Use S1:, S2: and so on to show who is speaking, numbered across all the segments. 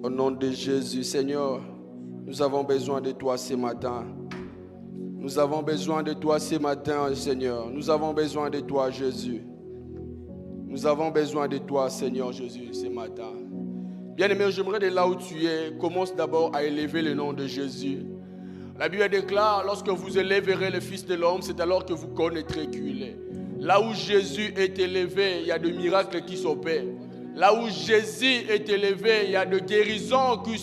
S1: Au nom de Jésus, Seigneur, nous avons besoin de toi ce matin. Nous avons besoin de toi ce matin, Seigneur. Nous avons besoin de toi, Jésus. Nous avons besoin de toi, Seigneur Jésus, ce matin. Bien-aimé, j'aimerais de là où tu es, commence d'abord à élever le nom de Jésus. La Bible déclare, lorsque vous élèverez le Fils de l'homme, c'est alors que vous connaîtrez qu'il est. Là où Jésus est élevé, il y a des miracles qui s'opèrent. Là où Jésus est élevé, il y a des guérisons qui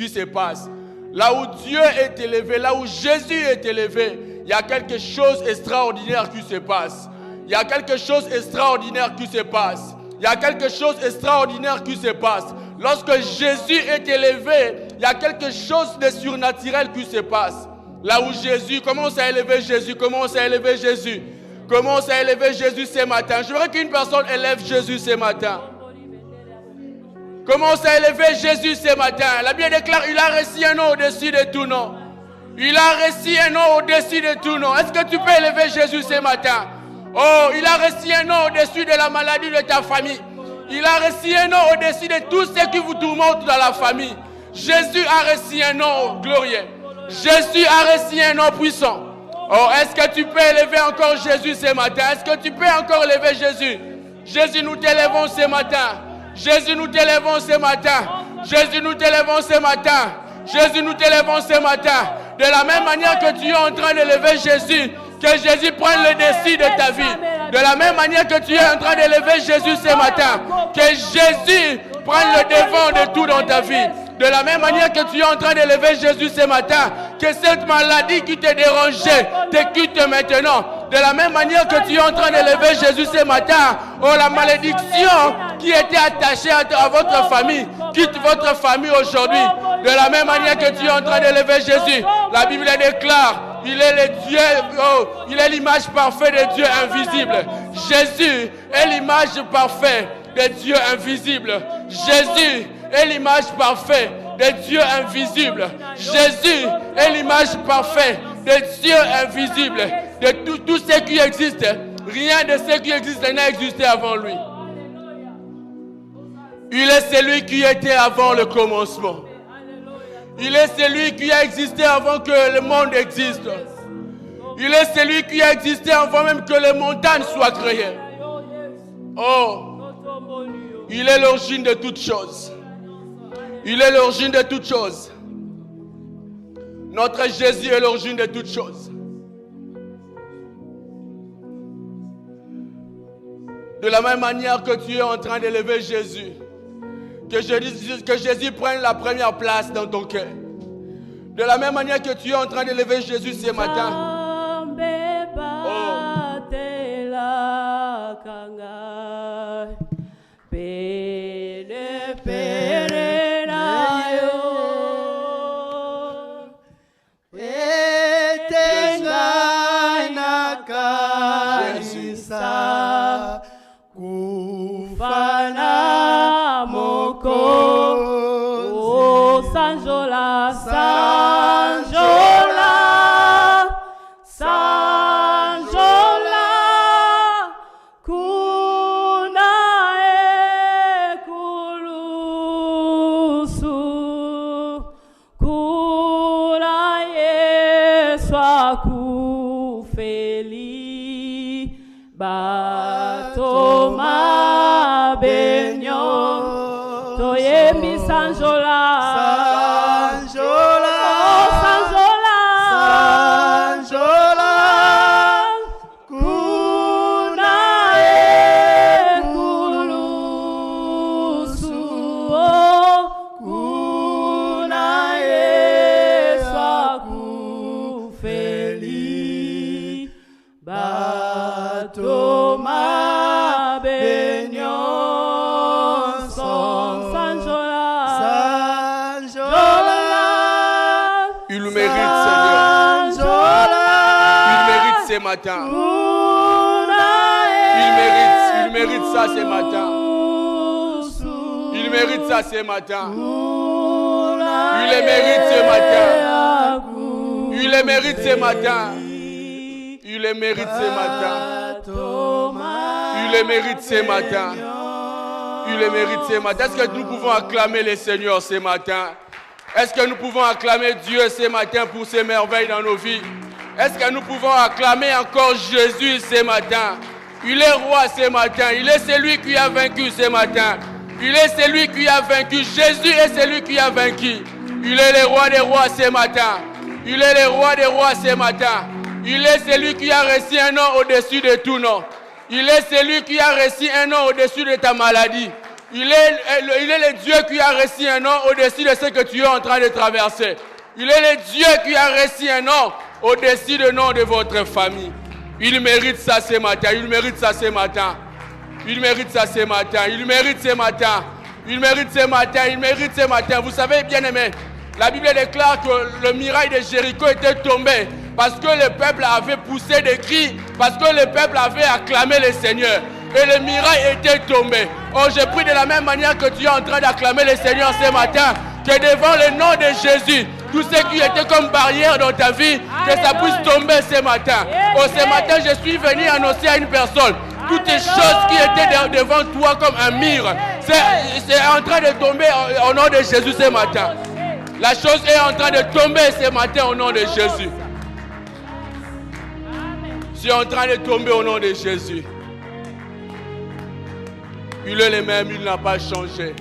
S1: se passent. Là où Dieu est élevé, là où Jésus est élevé, il y a quelque chose d'extraordinaire qui se passe. Il y a quelque chose d'extraordinaire qui se passe. Il y a quelque chose d'extraordinaire qui se passe. Lorsque Jésus est élevé, il y a quelque chose de surnaturel qui se passe. Là où Jésus, commence à élever Jésus, commence à élever Jésus. Commence à élever Jésus ce matin. Je voudrais qu'une personne élève Jésus ce matin. Commence à élever Jésus ce matin. La Bible déclare, il a reçu un nom au-dessus de tout nom. Il a reçu un nom au-dessus de tout nom. Est-ce que tu peux élever Jésus ce matin? Oh, il a reçu un nom au-dessus de la maladie de ta famille. Il a reçu un nom au-dessus de tout ce qui vous tourmente dans la famille. Jésus a reçu un nom glorieux. Jésus a reçu un nom puissant. Oh, est-ce que tu peux élever encore Jésus ce matin? Est-ce que tu peux encore élever Jésus? Jésus, nous t'élevons ce matin. Jésus, nous t'élevons ce matin. Jésus, nous t'élevons ce matin. Jésus, nous t'élevons ce matin. De la même manière que tu es en train d'élever Jésus, que Jésus prenne le dessus de ta vie. De la même manière que tu es en train d'élever Jésus ce matin, que Jésus prenne le devant de tout dans ta vie. De la même manière que tu es en train d'élever Jésus ce matin, que cette maladie qui te dérangeait te quitte maintenant. De la même manière que tu es en train d'élever Jésus ce matin, oh, la malédiction qui était attachée à votre famille, quitte votre famille aujourd'hui. De la même manière que tu es en train d'élever Jésus, la Bible déclare, il est le Dieu, oh, il est l'image parfaite de Dieu invisible. Jésus est l'image parfaite de Dieu invisible. Jésus est l'image parfaite de Dieu invisible. Jésus est l'image parfaite de Dieu invisible. De tout ce qui existe, rien de ce qui existe n'a existé avant lui. Il est celui qui était avant le commencement. Il est celui qui a existé avant que le monde existe. Il est celui qui a existé avant même que les montagnes soient créées. Oh, il est l'origine de toutes choses. Il est l'origine de toutes choses. Notre Jésus est l'origine de toutes choses. De la même manière que tu es en train d'élever Jésus, que Jésus prenne la première place dans ton cœur. De la même manière que tu es en train d'élever Jésus ce matin.
S2: Kufana moko oh sanjola sanjola sanjola kuna ekulusu kuna yeswa kufeli batoma benyo toyembi sanjola sanjola oh sanjola sanjola kuna ekulusu oh kuna yeswa kufeli batoma
S1: ce matin. Il mérite ça ce matin. Il mérite ça ce matin. Il le mérite ce matin. Il le mérite ce matin. Il le mérite ce matin. Il le mérite ce matin. Il le mérite ce matin. Est-ce que nous pouvons acclamer le Seigneur ce matin? Est-ce que nous pouvons acclamer Dieu ce matin pour ses merveilles dans nos vies? Est-ce que nous pouvons acclamer encore Jésus ce matin? Il est roi ce matin. Il est celui qui a vaincu ce matin. Il est celui qui a vaincu. Jésus est celui qui a vaincu. Il est le roi des rois ce matin. Il est le roi des rois ce matin. Il est celui qui a reçu un nom au-dessus de tout nom. Il est celui qui a reçu un nom au-dessus de ta maladie. Il est le Dieu qui a reçu un nom au-dessus de ce que tu es en train de traverser. Il est le Dieu qui a reçu un nom au-dessus du nom de votre famille. Il mérite ça ce matin. Il mérite ça ce matin. Il mérite ça ce matin. Il mérite ce matin. Il mérite ce matin. Il mérite ce matin. Vous savez, bien aimé, la Bible déclare que le muraille de Jéricho était tombé parce que le peuple avait poussé des cris, parce que le peuple avait acclamé le Seigneur. Et le muraille était tombé. Oh, je prie de la même manière que tu es en train d'acclamer le Seigneur ce matin, que devant le nom de Jésus, tout ce qui était comme barrière dans ta vie, que ça puisse tomber ce matin. Oh, ce matin, je suis venu annoncer à une personne, toutes les choses qui étaient devant toi comme un mur, c'est en train de tomber au nom de Jésus ce matin. La chose est en train de tomber ce matin au nom de Jésus. C'est en train de tomber au nom de Jésus. Il est le même, il n'a pas changé.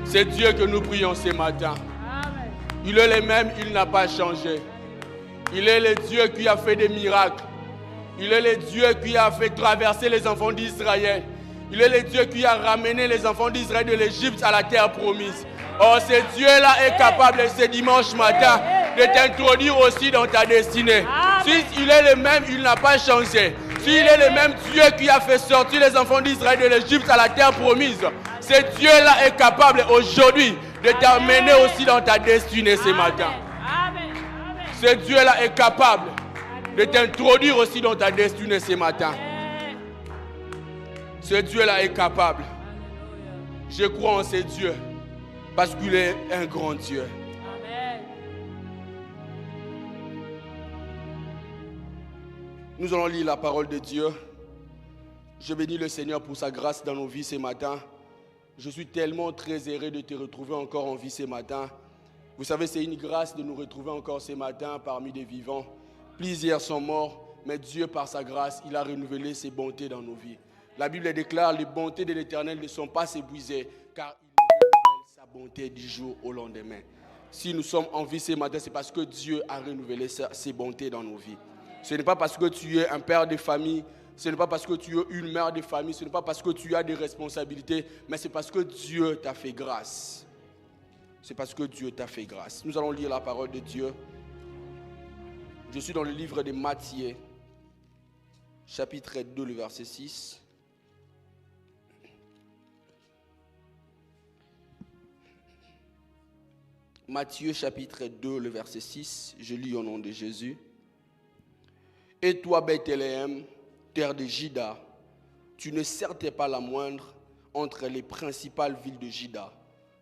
S1: C'est Dieu que nous prions ce matin. Il est le même, il n'a pas changé. Il est le Dieu qui a fait des miracles. Il est le Dieu qui a fait traverser les enfants d'Israël. Il est le Dieu qui a ramené les enfants d'Israël de l'Égypte à la terre promise. Oh, ce Dieu-là est capable ce dimanche matin de t'introduire aussi dans ta destinée. Si il est le même, il n'a pas changé. S'il est le même Dieu qui a fait sortir les enfants d'Israël de l'Égypte à la terre promise, ce Dieu-là est capable aujourd'hui de t'amener aussi dans ta destinée ce matin. Ce Dieu-là est capable de t'introduire aussi dans ta destinée ce matin. Ce Dieu-là est capable. Je crois en ce Dieu parce qu'il est un grand Dieu. Nous allons lire la parole de Dieu. Je bénis le Seigneur pour sa grâce dans nos vies ce matin. Je suis tellement très heureux de te retrouver encore en vie ce matin. Vous savez, c'est une grâce de nous retrouver encore ce matin parmi les vivants. Plusieurs sont morts, mais Dieu, par sa grâce, il a renouvelé ses bontés dans nos vies. La Bible déclare, les bontés de l'Éternel ne sont pas épuisées, car il renouvelle sa bonté du jour au lendemain. Si nous sommes en vie ce matin, c'est parce que Dieu a renouvelé ses bontés dans nos vies. Ce n'est pas parce que tu es un père de famille, ce n'est pas parce que tu es une mère de famille, ce n'est pas parce que tu as des responsabilités, mais c'est parce que Dieu t'a fait grâce. C'est parce que Dieu t'a fait grâce. Nous allons lire la parole de Dieu. Je suis dans le livre de Matthieu, chapitre 2, le verset 6. Matthieu, chapitre 2, le verset 6. Je lis au nom de Jésus. Et toi, Bethléem, terre de Juda, tu ne certes pas la moindre entre les principales villes de Juda,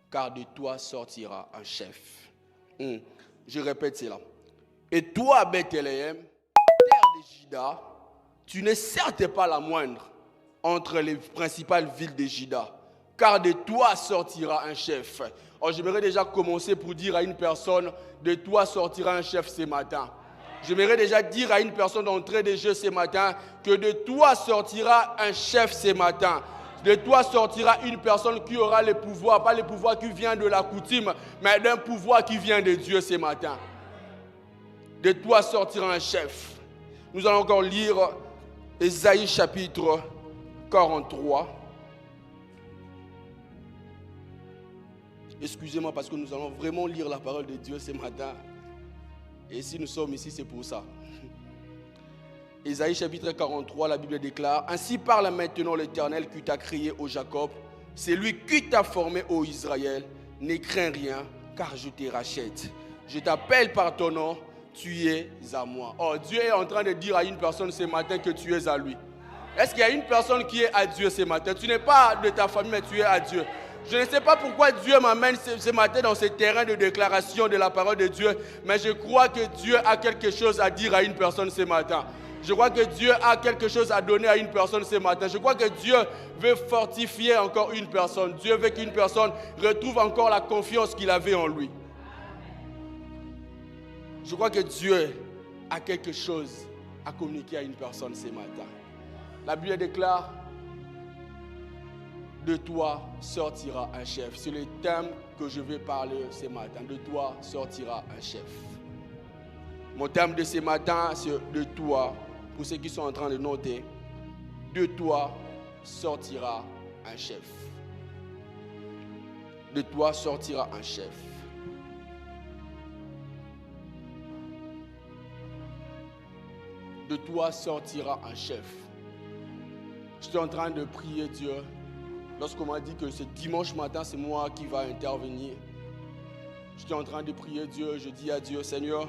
S1: car de toi sortira un chef. Je répète cela. Et toi, Bethléem, terre de Juda, tu ne certes pas la moindre entre les principales villes de Juda, car de toi sortira un chef. Alors, j'aimerais déjà commencer pour dire à une personne, de toi sortira un chef ce matin. J'aimerais déjà dire à une personne d'entrée de jeu ce matin que de toi sortira un chef ce matin. De toi sortira une personne qui aura le pouvoir, pas le pouvoir qui vient de la coutume, mais d'un pouvoir qui vient de Dieu ce matin. De toi sortira un chef. Nous allons encore lire Ésaïe chapitre 43. Excusez-moi parce que nous allons vraiment lire la parole de Dieu ce matin. Et si nous sommes ici, c'est pour ça. Ésaïe chapitre 43, la Bible déclare: ainsi parle maintenant l'Éternel qui t'a créé, ô Jacob, c'est lui qui t'a formé, ô Israël. Ne crains rien, car je te rachète. Je t'appelle par ton nom, tu es à moi. Oh, Dieu est en train de dire à une personne ce matin que tu es à lui. Est-ce qu'il y a une personne qui est à Dieu ce matin? Tu n'es pas de ta famille, mais tu es à Dieu. Je ne sais pas pourquoi Dieu m'amène ce matin dans ce terrain de déclaration de la parole de Dieu, mais je crois que Dieu a quelque chose à dire à une personne ce matin. Je crois que Dieu a quelque chose à donner à une personne ce matin. Je crois que Dieu veut fortifier encore une personne. Dieu veut qu'une personne retrouve encore la confiance qu'il avait en lui. Je crois que Dieu a quelque chose à communiquer à une personne ce matin. La Bible déclare, de toi sortira un chef. C'est le thème que je vais parler ce matin. De toi sortira un chef. Mon thème de ce matin, c'est de toi. Pour ceux qui sont en train de noter, de toi sortira un chef. De toi sortira un chef. De toi sortira un chef. J'étais en train de prier Dieu. Lorsqu'on m'a dit que ce dimanche matin, c'est moi qui va intervenir. J'étais en train de prier Dieu. Je dis à Dieu, Seigneur,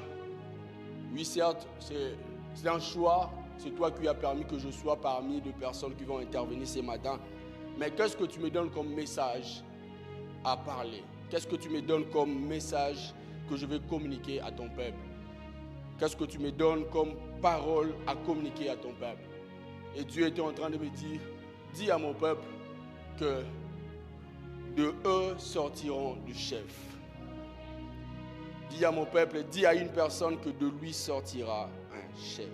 S1: oui certes, c'est un choix. C'est toi qui as permis que je sois parmi les personnes qui vont intervenir ce matin. Mais qu'est-ce que tu me donnes comme message à parler? Qu'est-ce que tu me donnes comme message que je vais communiquer à ton peuple? Qu'est-ce que tu me donnes comme parole à communiquer à ton peuple? Et Dieu était en train de me dire, dis à mon peuple que de eux sortiront du chef. Dis à mon peuple, dis à une personne que de lui sortira un chef.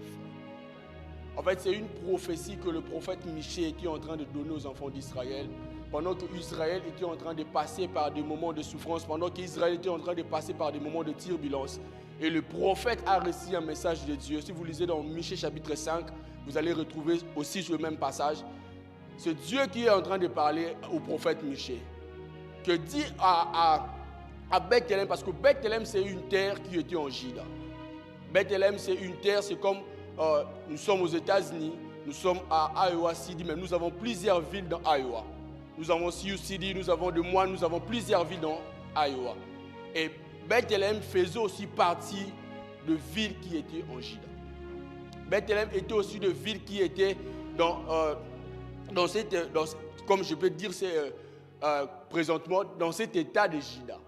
S1: En fait, c'est une prophétie que le prophète Michée était en train de donner aux enfants d'Israël. Pendant qu'Israël était en train de passer par des moments de souffrance, pendant qu'Israël était en train de passer par des moments de turbulence. Et le prophète a reçu un message de Dieu. Si vous lisez dans Michée chapitre 5, vous allez retrouver aussi le même passage. C'est Dieu qui est en train de parler au prophète Michée. Que dit à Bethléem, parce que Bethléem c'est une terre qui était en Juda. Bethléem c'est une terre, c'est comme nous sommes aux États-Unis, nous sommes à Iowa City, mais nous avons plusieurs villes dans Iowa. Nous avons Sioux City, nous avons Des Moines, nous avons plusieurs villes dans Iowa. Et Bethléem faisait aussi partie de villes qui étaient en Juda. Bethléem était aussi de villes qui étaient dans cette, comme je peux dire présentement, dans cet état de Juda.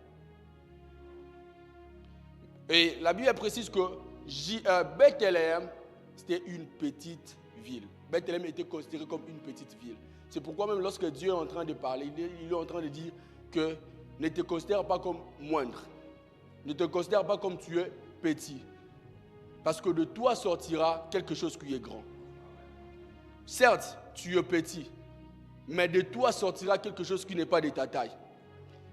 S1: Et la Bible précise que Bethléem, c'était une petite ville. Bethléem était considéré comme une petite ville. C'est pourquoi même lorsque Dieu est en train de parler, il est en train de dire que ne te considère pas comme moindre. Ne te considère pas comme tu es petit. Parce que de toi sortira quelque chose qui est grand. Certes, tu es petit, mais de toi sortira quelque chose qui n'est pas de ta taille.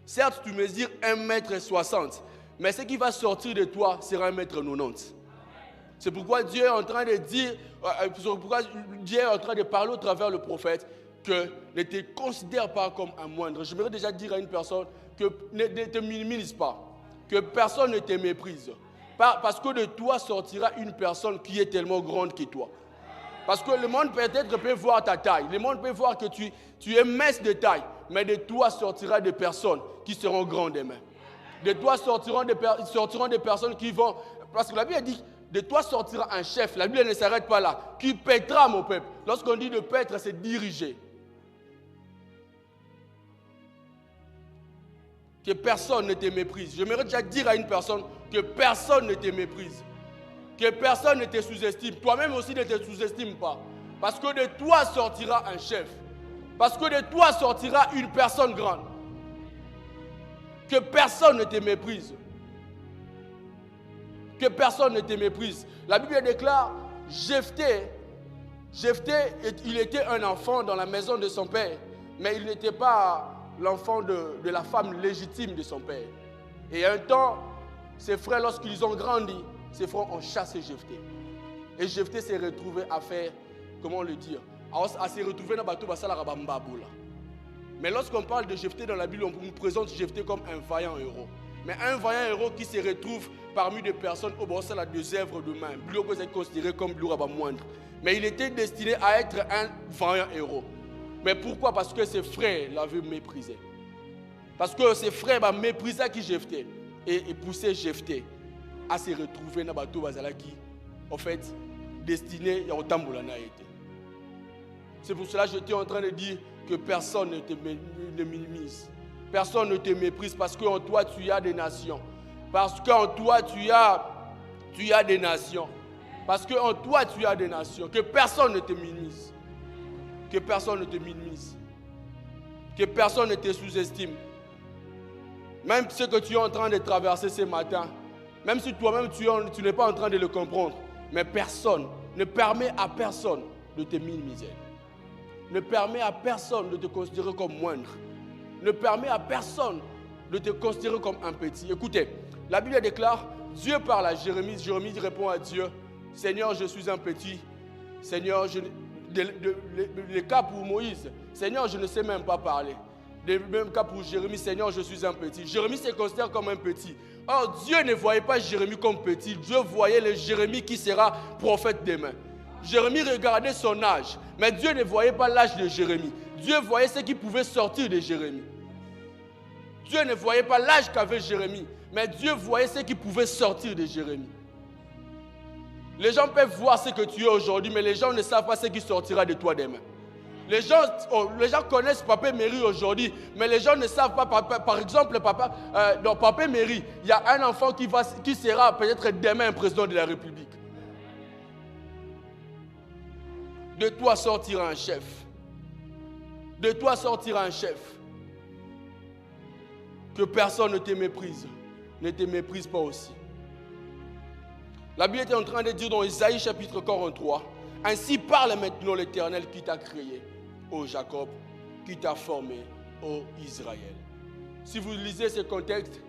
S1: Certes, tu mesures 1,60 m, mais ce qui va sortir de toi sera 1,90 m. C'est pourquoi Dieu est en train de dire, Dieu est en train de parler au travers le prophète que ne te considère pas comme un moindre. J'aimerais déjà dire à une personne que ne te minimise pas, que personne ne te méprise. Parce que de toi sortira une personne qui est tellement grande que toi. Parce que le monde peut-être peut voir ta taille, le monde peut voir que tu es mince de taille, mais de toi sortira des personnes qui seront grandes demain. De toi sortiront des personnes qui vont... Parce que la Bible dit, de toi sortira un chef. La Bible ne s'arrête pas là. Qui paîtra mon peuple. Lorsqu'on dit de paître, c'est diriger. Que personne ne te méprise. J'aimerais déjà dire à une personne que personne ne te méprise. Que personne ne te sous-estime. Toi-même aussi ne te sous-estime pas. Parce que de toi sortira un chef. Parce que de toi sortira une personne grande. Que personne ne te méprise. Que personne ne te méprise. La Bible déclare, Jephthé, il était un enfant dans la maison de son père, mais il n'était pas l'enfant de la femme légitime de son père. Et un temps, ses frères, lorsqu'ils ont grandi, ses frères ont chassé Jephthé. Et Jephthé s'est retrouvé à faire, comment le dire, à se retrouver dans le bateau Basala Rabambaboula. Mais lorsqu'on parle de Jephthé dans la Bible, on nous présente Jephthé comme un vaillant héros. Mais un vaillant héros qui se retrouve parmi des personnes au bord de la deux œuvres de main. Lui est considéré comme Bluraba moindre. Mais il était destiné à être un vaillant héros. Mais pourquoi? Parce que ses frères l'avaient méprisé. Parce que ses frères l'avaient méprisé qui Jephthé. Et poussé Jephthé à se retrouver dans le bateau qui, en fait, destiné à Otamboulana été. C'est pour cela que j'étais en train de dire que personne ne te minimise. Personne ne te méprise parce qu'en toi, tu as des nations. Parce qu'en toi, tu as des nations. Parce qu'en toi, tu as des nations. Que personne ne te minimise. Que personne ne te minimise. Que personne ne te sous-estime. Même ce que tu es en train de traverser ce matin, même si toi-même tu n'es pas en train de le comprendre, mais personne ne permet à personne de te minimiser. Ne permet à personne de te considérer comme moindre. Ne permet à personne de te considérer comme un petit. Écoutez, la Bible déclare, Dieu parle à Jérémie, Jérémie répond à Dieu, Seigneur, je suis un petit. Seigneur, le cas pour Moïse, Seigneur, je ne sais même pas parler. Le même cas pour Jérémie, Seigneur, je suis un petit. Jérémie se considère comme un petit. Or, Dieu ne voyait pas Jérémie comme petit. Dieu voyait le Jérémie qui sera prophète demain. Jérémie regardait son âge, mais Dieu ne voyait pas l'âge de Jérémie. Dieu voyait ce qui pouvait sortir de Jérémie. Dieu ne voyait pas l'âge qu'avait Jérémie, mais Dieu voyait ce qui pouvait sortir de Jérémie. Les gens peuvent voir ce que tu es aujourd'hui, mais les gens ne savent pas ce qui sortira de toi demain. Les gens connaissent Papa Méry aujourd'hui, mais les gens ne savent pas, par exemple, dans Papa Méry, il y a un enfant qui sera peut-être demain un président de la République. De toi sortira un chef. De toi sortira un chef. Que personne ne te méprise. Ne te méprise pas aussi. La Bible est en train de dire dans Isaïe chapitre 43, ainsi parle maintenant l'Éternel qui t'a créé, ô Jacob, qui t'a formé, ô Israël. Si vous lisez ce contexte,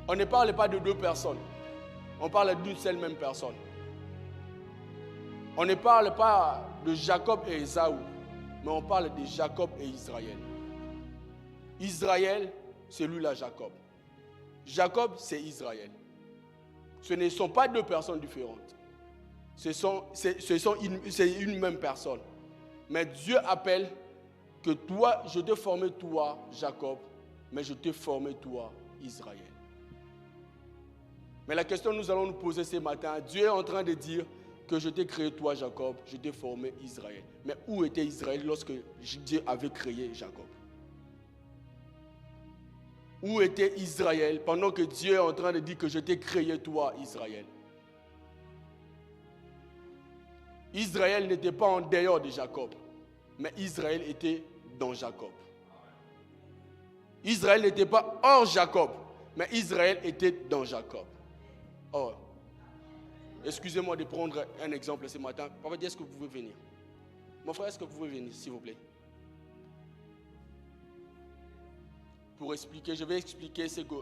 S1: on ne parle pas de deux personnes. On parle d'une seule même personne. On ne parle pas de Jacob et Ésaü, mais on parle de Jacob et Israël. Israël, c'est lui-là Jacob. Jacob, c'est Israël. Ce ne sont pas deux personnes différentes. C'est une même personne. Mais Dieu appelle que toi, je t'ai formé toi, Jacob, mais je t'ai formé toi, Israël. Mais la question que nous allons nous poser ce matin, Dieu est en train de dire que je t'ai créé toi, Jacob, je t'ai formé Israël. Mais où était Israël lorsque Dieu avait créé Jacob? Où était Israël pendant que Dieu est en train de dire que je t'ai créé toi, Israël? Israël n'était pas en dehors de Jacob, mais Israël était dans Jacob. Israël n'était pas hors Jacob, mais Israël était dans Jacob. Or, excusez-moi de prendre un exemple ce matin. Papa dit, est-ce que vous pouvez venir? Mon frère, est-ce que vous pouvez venir, s'il vous plaît? Pour expliquer, je vais expliquer ce que...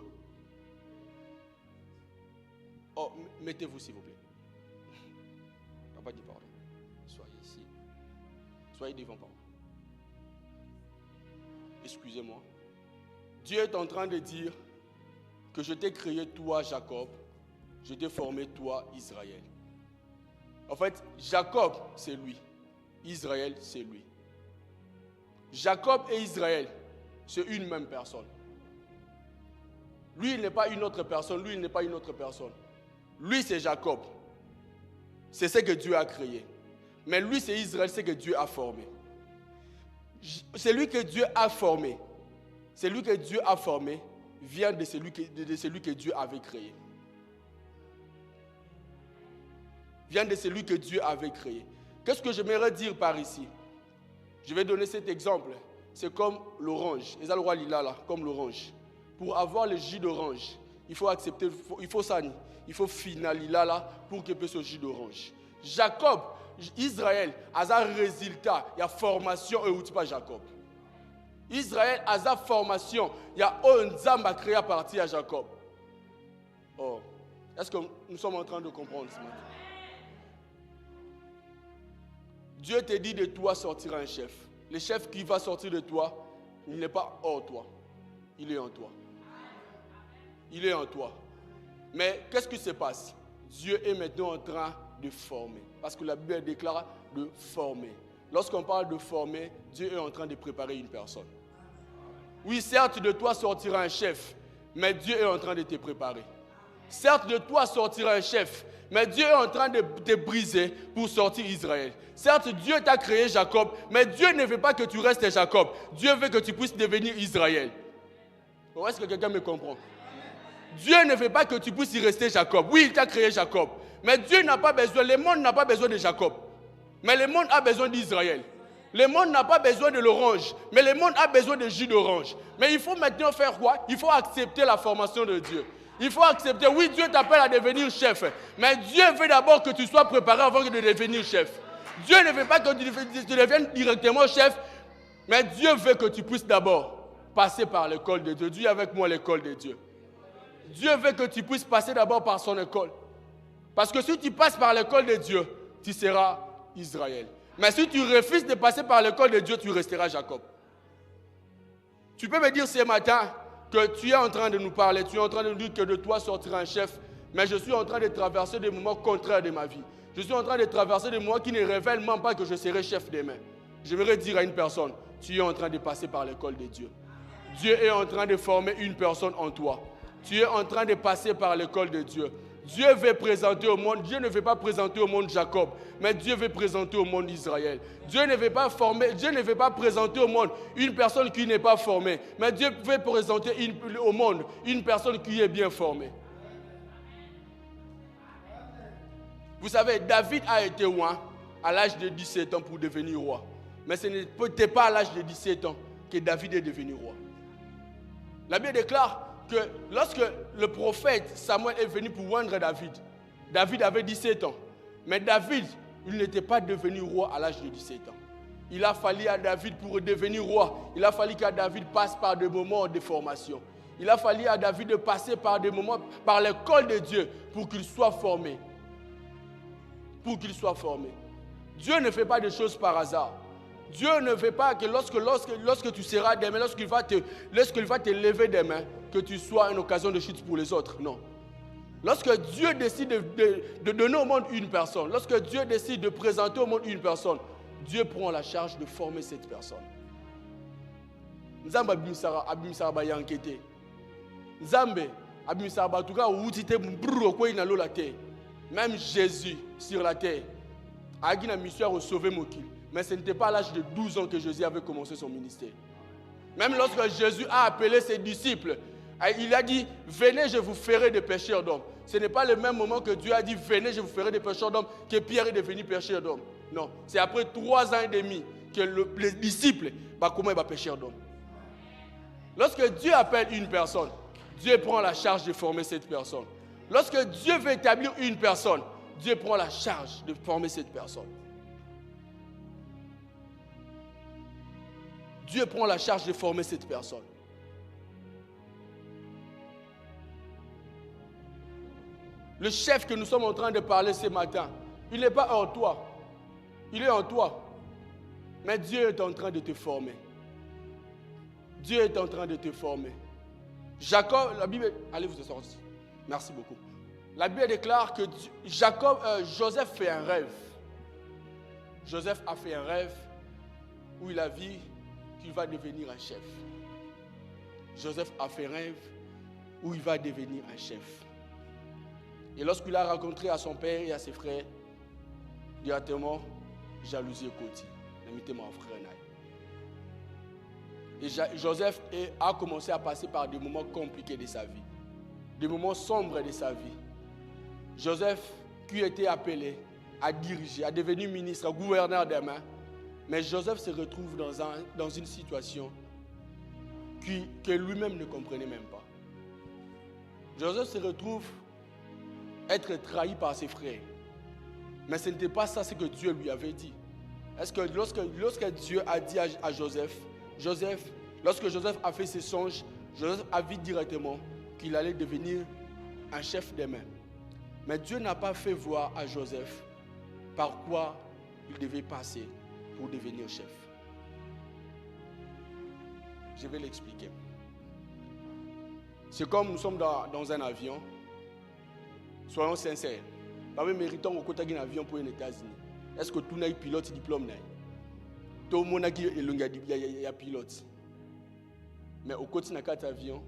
S1: Oh, mettez-vous, s'il vous plaît. Papa dit pardon. Soyez ici. Soyez devant papa. Excusez-moi. Dieu est en train de dire que je t'ai créé toi, Jacob. Je t'ai formé toi, Israël. En fait, Jacob, c'est lui. Israël, c'est lui. Jacob et Israël, c'est une même personne. Lui, il n'est pas une autre personne. Lui, il n'est pas une autre personne. Lui, c'est Jacob. C'est ce que Dieu a créé. Mais lui, c'est Israël, c'est ce que Dieu a formé. Celui que Dieu a formé, celui que Dieu a formé, vient de celui que Dieu avait créé. Vient de celui que Dieu avait créé. Qu'est-ce que j'aimerais dire par ici? Je vais donner cet exemple. C'est comme l'orange. Les roi lila là, comme l'orange. Pour avoir le jus d'orange, il faut accepter, il faut ça, il faut finir lila là pour qu'il puisse ce jus d'orange. Jacob, Israël, a un résultat, il y a formation et outil pas Jacob. Israël a sa formation, il y a un zamba créé à partir de Jacob. Oh, est-ce que nous sommes en train de comprendre ce matin? Dieu te dit de toi sortira un chef. Le chef qui va sortir de toi, il n'est pas hors toi. Il est en toi. Il est en toi. Mais qu'est-ce qui se passe? Dieu est maintenant en train de former. Parce que la Bible déclare de former. Lorsqu'on parle de former, Dieu est en train de préparer une personne. Oui, certes, de toi sortira un chef, mais Dieu est en train de te préparer. Certes, de toi sortira un chef, mais Dieu est en train de te briser pour sortir Israël. Certes, Dieu t'a créé Jacob, mais Dieu ne veut pas que tu restes Jacob. Dieu veut que tu puisses devenir Israël. Est-ce que quelqu'un me comprend? Dieu ne veut pas que tu puisses y rester Jacob. Oui, il t'a créé Jacob, Mais Dieu n'a pas besoin, le monde n'a pas besoin de Jacob. Mais le monde a besoin d'Israël. Le monde n'a pas besoin de l'orange, mais le monde a besoin de jus d'orange. Mais il faut maintenant faire quoi? Il faut accepter la formation de Dieu. Il faut accepter, oui, Dieu t'appelle à devenir chef, mais Dieu veut d'abord que tu sois préparé avant de devenir chef. Dieu ne veut pas que tu deviennes directement chef, mais Dieu veut que tu puisses d'abord passer par l'école de Dieu. Dis avec moi l'école de Dieu. Dieu veut que tu puisses passer d'abord par son école. Parce que si tu passes par l'école de Dieu, tu seras Israël. Mais si tu refuses de passer par l'école de Dieu, tu resteras Jacob. Tu peux me dire ce matin que tu es en train de nous parler, tu es en train de nous dire que de toi sortira un chef, mais je suis en train de traverser des moments contraires de ma vie. Je suis en train de traverser des moments qui ne révèlent même pas que je serai chef demain. J'aimerais dire à une personne, tu es en train de passer par l'école de Dieu. Dieu est en train de former une personne en toi. Tu es en train de passer par l'école de Dieu. Dieu veut présenter au monde, Dieu ne veut pas présenter au monde Jacob, mais Dieu veut présenter au monde Israël. Dieu ne veut pas former, Dieu ne veut pas présenter au monde une personne qui n'est pas formée, mais Dieu veut présenter au monde une personne qui est bien formée. Vous savez, David a été roi à l'âge de 17 ans pour devenir roi. Mais ce n'était pas à l'âge de 17 ans que David est devenu roi. La Bible déclare que lorsque le prophète Samuel est venu pour oindre David, David avait 17 ans. Mais David, il n'était pas devenu roi à l'âge de 17 ans. Il a fallu à David, pour devenir roi, il a fallu qu'à David passe par des moments de formation. Il a fallu à David de passer par des moments, par l'école de Dieu, pour qu'il soit formé. Pour qu'il soit formé. Dieu ne fait pas des choses par hasard. Dieu ne veut pas que lorsque tu seras demain, lorsqu'il va te lever demain, que tu sois une occasion de chute pour les autres. Non. Lorsque Dieu décide de donner au monde une personne, lorsque Dieu décide de présenter au monde une personne, Dieu prend la charge de former cette personne. Nzambe abimisara ba yankete. Nzambe abimisara ba tuka outite mburo ko ina lola te. Même Jésus sur la terre a eu la mission de sauver Mokil. Mais ce n'était pas à l'âge de 12 ans que Jésus avait commencé son ministère. Même lorsque Jésus a appelé ses disciples, il a dit, venez, je vous ferai des pêcheurs d'hommes. Ce n'est pas le même moment que Dieu a dit, venez, je vous ferai des pêcheurs d'hommes, que Pierre est devenu pêcheur d'hommes. Non, c'est après 3 ans et demi que les disciples, comment il va pêcheur d'hommes. Lorsque Dieu appelle une personne, Dieu prend la charge de former cette personne. Lorsque Dieu veut établir une personne, Dieu prend la charge de former cette personne. Dieu prend la charge de former cette personne. Le chef que nous sommes en train de parler ce matin, il n'est pas en toi. Il est en toi. Mais Dieu est en train de te former. Dieu est en train de te former. Jacob, la Bible... Allez vous asseoir ici. Merci beaucoup. La Bible déclare que Joseph fait un rêve. Joseph a fait un rêve où il a vu qu'il va devenir un chef. Joseph a fait un rêve où il va devenir un chef. Et lorsqu'il a rencontré à son père et à ses frères, directement, jalousie et côté. Mon frère. Et Joseph a commencé à passer par des moments compliqués de sa vie. Des moments sombres de sa vie. Joseph, qui était appelé à diriger, à devenir ministre, gouverneur des mains, mais Joseph se retrouve dans une situation que lui-même ne comprenait même pas. Joseph se retrouve être trahi par ses frères. Mais ce n'était pas ça ce que Dieu lui avait dit. Est-ce que lorsque Dieu a dit à Joseph, lorsque Joseph a fait ses songes, Joseph a vu directement qu'il allait devenir un chef des mains. Mais Dieu n'a pas fait voir à Joseph par quoi il devait passer pour devenir chef. Je vais l'expliquer. C'est comme nous sommes dans un avion. Soyons sincères. Parmi méritons au côté d'un avion pour les États-Unis. Est-ce que tout le monde pilote diplôme? Tout le monde a pilote. Mais au côté d'un avion,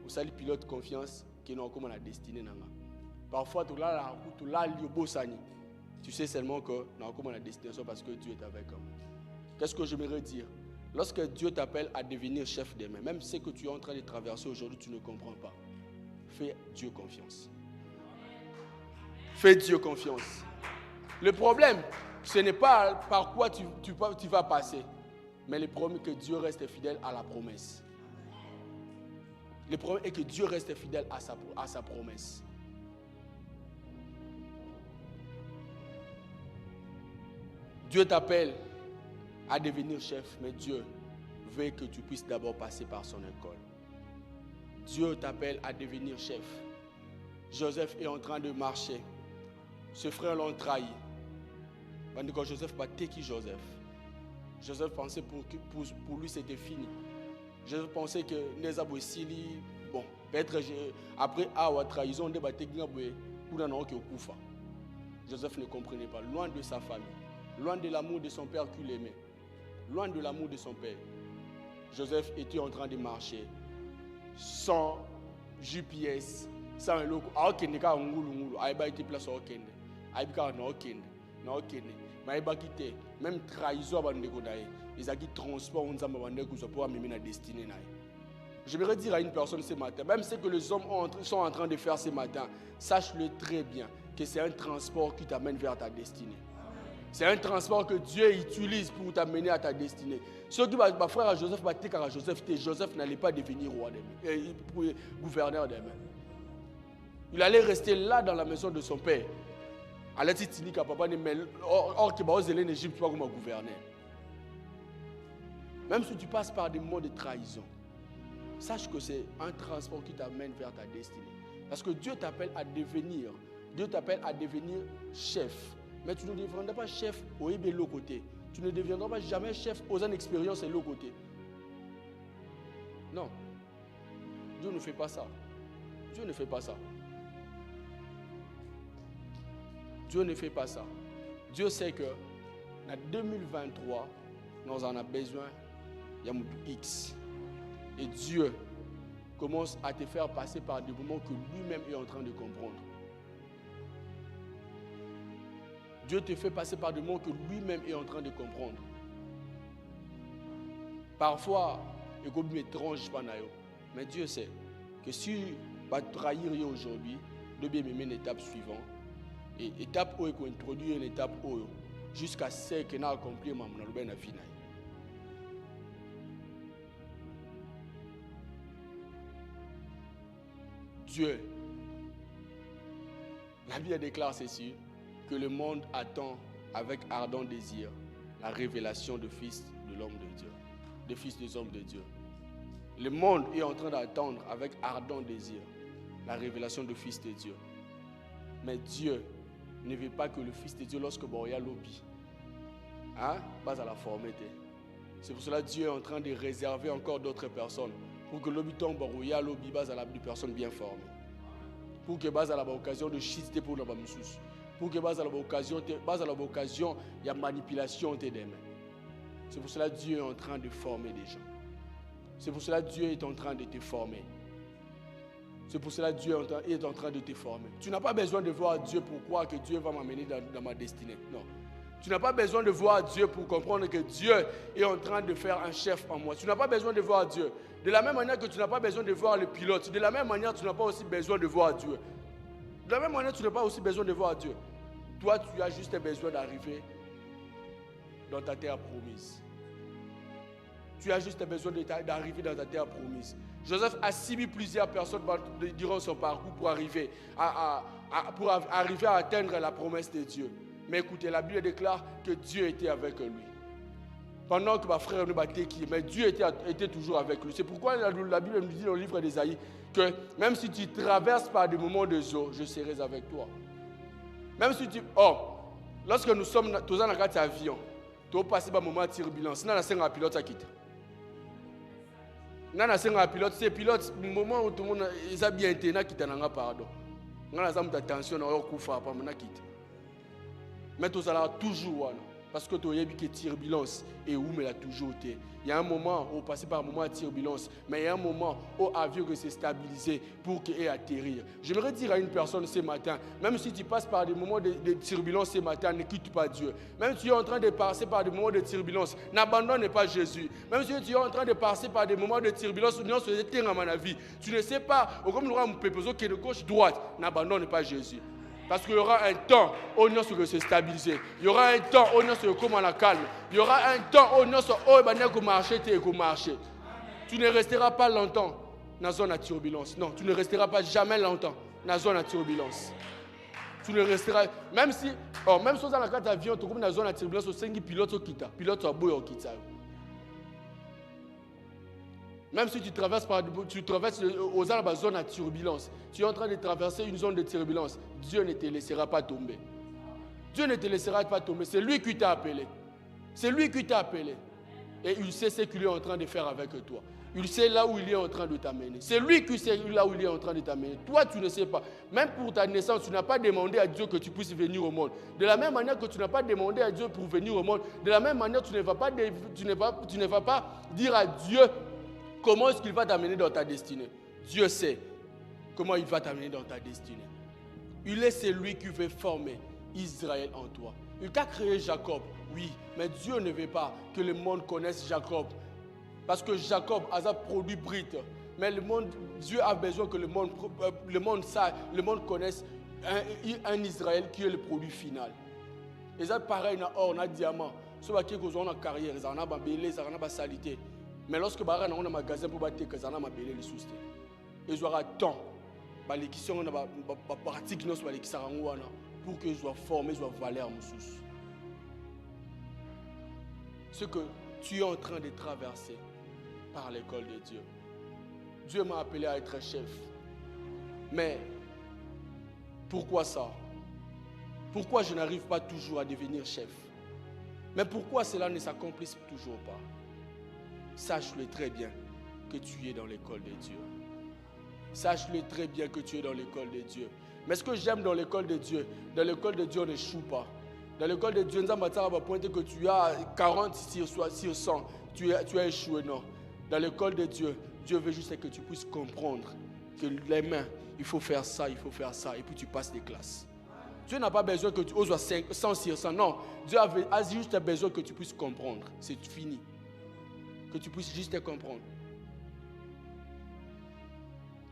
S1: vous avez pilote confiance qui n'a comme la destinée. Parfois, tu sais seulement que nous avons la destination parce que Dieu est avec nous. Qu'est-ce que j'aimerais dire? Lorsque Dieu t'appelle à devenir chef des mains, même ce que tu es en train de traverser aujourd'hui, tu ne comprends pas. Fais Dieu confiance. Fais Dieu confiance. Le problème, ce n'est pas par quoi tu vas passer, mais le problème est que Dieu reste fidèle à la promesse. Le problème est que Dieu reste fidèle à sa promesse. Dieu t'appelle à devenir chef, mais Dieu veut que tu puisses d'abord passer par son école. Dieu t'appelle à devenir chef. Joseph est en train de marcher. Ses frères l'ont trahi. Quand Joseph battait qui Joseph? Joseph pensait pour lui c'était fini. Joseph pensait que Nezabo Sili, bon, peut-être après avoir trahison, de battre Joseph ne comprenait pas, loin de sa famille, loin de l'amour de son père qu'il aimait, loin de l'amour de son père. Joseph était en train de marcher sans GPS, sans un logo. Même trahison, ils ont transport pour amener la destinée. J'aimerais dire à une personne ce matin, même ce que les hommes sont en train de faire ce matin, sache-le très bien que c'est un transport qui t'amène vers ta destinée. C'est un transport que Dieu utilise pour t'amener à ta destinée. Ceux qui ma frère à Joseph, Joseph n'allait pas devenir roi gouverneur des mains. Il allait rester là dans la maison de son père. Or, qui va aux élèves d'Égypte, tu vas comme gouverner. Même si tu passes par des moments de trahison, sache que c'est un transport qui t'amène vers ta destinée. Parce que Dieu t'appelle à devenir chef. Mais tu ne deviendras pas chef au de l'autre côté. Tu ne deviendras pas jamais chef aux ans d'expérience de l'autre côté. Non. Dieu ne fait pas ça. Dieu ne fait pas ça. Dieu ne fait pas ça. Dieu sait que en 2023, nous en avons besoin de X. Et Dieu commence à te faire passer par des moments que lui-même est en train de comprendre. Dieu te fait passer par des moments que lui-même est en train de comprendre. Parfois, il y a des étranges, mais Dieu sait que si tu vas trahir aujourd'hui, tu dois mener une étape suivante. Et étape où il faut introduire une étape où jusqu'à ce que nous accomplissons la finale. Dieu, la Bible déclare ceci, que le monde attend avec ardent désir la révélation du Fils de l'homme de Dieu, des fils des hommes de Dieu. Le monde est en train d'attendre avec ardent désir la révélation du Fils de Dieu. Mais Dieu ne veut pas que le Fils de Dieu, lorsque Boria lobby, pas à la former. C'est pour cela que Dieu est en train de réserver encore d'autres personnes pour que l'objet tombe Boria lobby base à la personne bien formée. Pour que base à l'occasion de chister pour la bamsous. Pour que base à l'occasion il y a manipulation des mains. C'est pour cela que Dieu est en train de former des gens. C'est pour cela que Dieu est en train de te former. C'est pour cela que Dieu est en train de te former. Tu n'as pas besoin de voir Dieu pour croire que Dieu va m'amener dans ma destinée. Non. Tu n'as pas besoin de voir Dieu pour comprendre que Dieu est en train de faire un chef en moi. Tu n'as pas besoin de voir Dieu. De la même manière que tu n'as pas besoin de voir le pilote, de la même manière tu n'as pas aussi besoin de voir Dieu. De la même manière tu n'as pas aussi besoin de voir Dieu. Toi, tu as juste besoin d'arriver dans ta terre promise. Tu as juste besoin d'arriver dans ta terre promise. Joseph a subi plusieurs personnes durant son parcours pour arriver à atteindre la promesse de Dieu. Mais écoutez, la Bible déclare que Dieu était avec lui. Pendant que ma frère nous battait, mais Dieu était toujours avec lui. C'est pourquoi la Bible nous dit dans le livre d'Ésaïe que même si tu traverses par des moments de eau, je serai avec toi. Même si tu... lorsque nous sommes tous dans un avion, tu vas passer par un moment de turbulence. Nous avons un pilote à quitter. Nous avons un pilote. C'est pilote, le moment où tout le monde est bien été, nous avons pardon. Nous avons attention, nous avons quitter. Mais tu as toujours, parce que tu as une turbulence et où mais toujours été. Il y a un moment où on passe par un moment de turbulence, mais il y a un moment où l'avion s'est stabilisé pour qu'il atterrir. J'aimerais dire à une personne ce matin, même si tu passes par des moments de turbulence ce matin, ne quitte pas Dieu. Même si tu es en train de passer par des moments de turbulence, n'abandonne pas Jésus. Même si tu es en train de passer par des moments de turbulence, tu ne sais pas, comme nous avons qui est de gauche, droite, n'abandonne pas Jésus. Parce qu'il y aura un temps où nous serons se stabiliser. Il y aura un temps où nous serons comme en calme. Il y aura un temps où nous serons marcher et marcher. Tu ne resteras pas longtemps dans la zone de turbulence. Non, tu ne resteras pas jamais longtemps dans la zone de turbulence. Tu ne resteras, même si dans la carte d'avion, tu es dans la zone de turbulence, tu es pilote qui quitte. Pilote qui quitte. Même si tu traverses aux la zone de turbulence, tu es en train de traverser une zone de turbulence, Dieu ne te laissera pas tomber. Dieu ne te laissera pas tomber. C'est lui qui t'a appelé. C'est lui qui t'a appelé. Et il sait ce qu'il est en train de faire avec toi. Il sait là où il est en train de t'amener. C'est lui qui sait là où il est en train de t'amener. Toi, tu ne sais pas. Même pour ta naissance, tu n'as pas demandé à Dieu que tu puisses venir au monde. De la même manière que tu n'as pas demandé à Dieu pour venir au monde, de la même manière, tu ne vas pas dire à Dieu comment est-ce qu'il va t'amener dans ta destinée. Dieu sait comment il va t'amener dans ta destinée. Il est celui qui veut former Israël en toi. Il t'a créé Jacob, oui, mais Dieu ne veut pas que le monde connaisse Jacob. Parce que Jacob a un produit brut. Mais Dieu a besoin que le monde connaisse un Israël qui est le produit final. Et ça, pareil, on a diamant. Ce qui est dans la carrière, ça a belé, ça a salité. Mais lorsque on a un magasin pour battre, ça a belé les sous. Ils auront temps. Les questions, les pratiques, pour qu'ils soient formés, soient valeurs. Ce que tu es en train de traverser par l'école de Dieu. Dieu m'a appelé à être chef. Mais pourquoi ça? Pourquoi je n'arrive pas toujours à devenir chef? Mais pourquoi cela ne s'accomplisse toujours pas? Sache-le très bien que tu es dans l'école de Dieu. Sache-le très bien que tu es dans l'école de Dieu. Mais ce que j'aime dans l'école de Dieu, on n'échoue pas. Dans l'école de Dieu, on va pointer que tu as 40 sur 100. Tu as échoué, non. Dans l'école de Dieu, Dieu veut juste que tu puisses comprendre que les mains, il faut faire ça, et puis tu passes des classes. Dieu n'a pas besoin que tu oses 100 sur 100, non. Dieu a juste besoin que tu puisses comprendre. C'est fini. Que tu puisses juste comprendre.